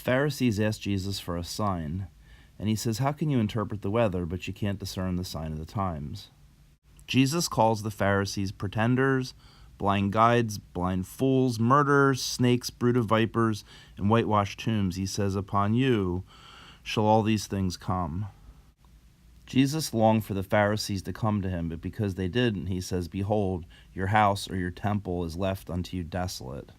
Pharisees asked Jesus for a sign, and he says, "How can you interpret the weather, but you can't discern the sign of the times?" Jesus calls the Pharisees pretenders, blind guides, blind fools, murderers, snakes, brood of vipers, and whitewashed tombs. He says, "Upon you shall all these things come." Jesus longed for the Pharisees to come to him, but because they didn't, he says, "Behold, your house or your temple is left unto you desolate."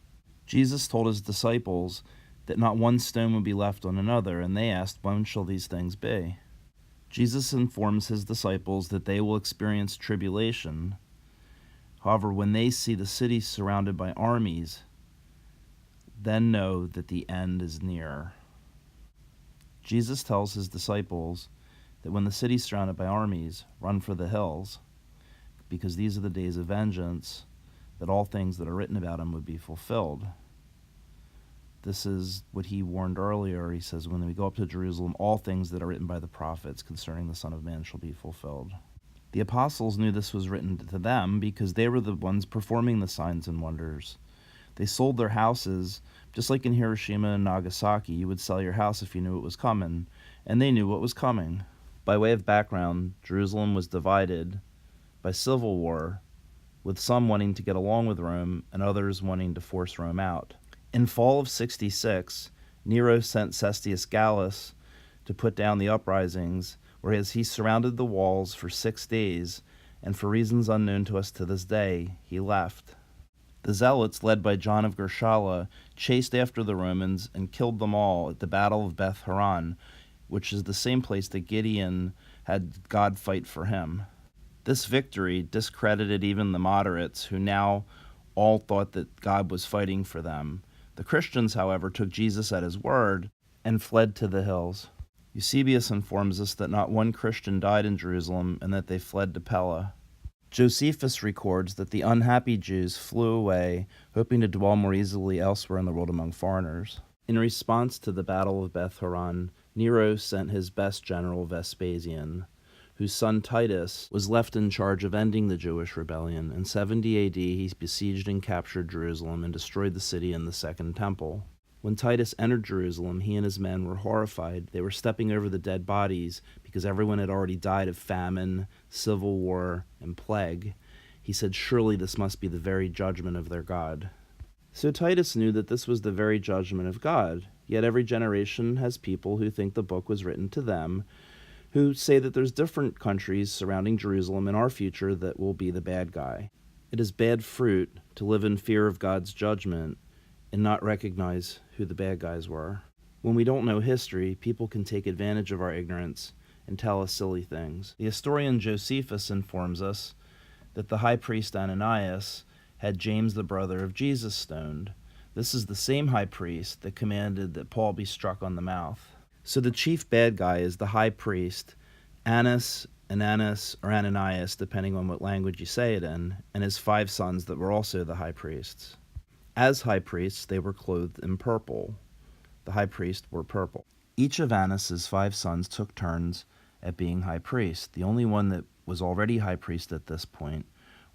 Jesus told his disciples that not one stone would be left on another, and they asked, "When shall these things be?" Jesus informs his disciples that they will experience tribulation. However, when they see the city surrounded by armies, then know that the end is near. Jesus tells his disciples that when the city is surrounded by armies, run for the hills, because these are the days of vengeance, that all things that are written about him would be fulfilled. This is what he warned earlier. He says, when we go up to Jerusalem, all things that are written by the prophets concerning the Son of Man shall be fulfilled. The apostles knew this was written to them because they were the ones performing the signs and wonders. They sold their houses, just like in Hiroshima and Nagasaki. You would sell your house if you knew it was coming, and they knew what was coming. By way of background, Jerusalem was divided by civil war, with some wanting to get along with Rome and others wanting to force Rome out. In fall of 66, Nero sent Cestius Gallus to put down the uprisings, whereas he surrounded the walls for 6 days, and for reasons unknown to us to this day, he left. The Zealots, led by John of Girshala, chased after the Romans and killed them all at the Battle of Beth Horon, which is the same place that Gideon had God fight for him. This victory discredited even the moderates, who now all thought that God was fighting for them. The Christians, however, took Jesus at his word and fled to the hills. Eusebius informs us that not one Christian died in Jerusalem and that they fled to Pella. Josephus records that the unhappy Jews flew away, hoping to dwell more easily elsewhere in the world among foreigners. In response to the Battle of Beth Horon, Nero sent his best general, Vespasian, whose son Titus was left in charge of ending the Jewish rebellion. In 70 AD, he besieged and captured Jerusalem and destroyed the city and the Second Temple. When Titus entered Jerusalem, he and his men were horrified. They were stepping over the dead bodies because everyone had already died of famine, civil war, and plague. He said, "Surely this must be the very judgment of their God." So Titus knew that this was the very judgment of God. Yet every generation has people who think the book was written to them, who say that there's different countries surrounding Jerusalem in our future that will be the bad guy. It is bad fruit to live in fear of God's judgment and not recognize who the bad guys were. When we don't know history, people can take advantage of our ignorance and tell us silly things. The historian Josephus informs us that the high priest Ananias had James, the brother of Jesus, stoned. This is the same high priest that commanded that Paul be struck on the mouth. So the chief bad guy is the high priest, Annas, or Ananias, depending on what language you say it in, and his 5 sons that were also the high priests. As high priests, they were clothed in purple. The high priests were purple. Each of Annas's 5 sons took turns at being high priest. The only one that was already high priest at this point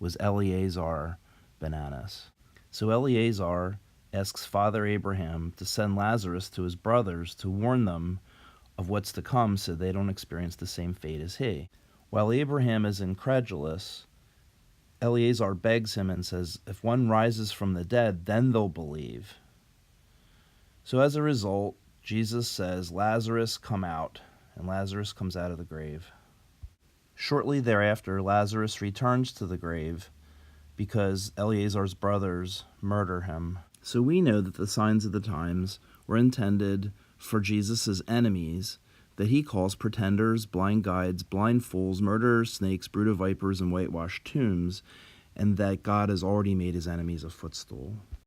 was Eleazar ben Annas. So Eleazar asks Father Abraham to send Lazarus to his brothers to warn them of what's to come so they don't experience the same fate as he. While Abraham is incredulous, Eleazar begs him and says, if one rises from the dead, then they'll believe. So as a result, Jesus says, Lazarus, come out, and Lazarus comes out of the grave. Shortly thereafter, Lazarus returns to the grave because Eleazar's brothers murder him. So we know that the signs of the times were intended for Jesus' enemies, that he calls pretenders, blind guides, blind fools, murderers, snakes, brood of vipers, and whitewashed tombs, and that God has already made his enemies a footstool.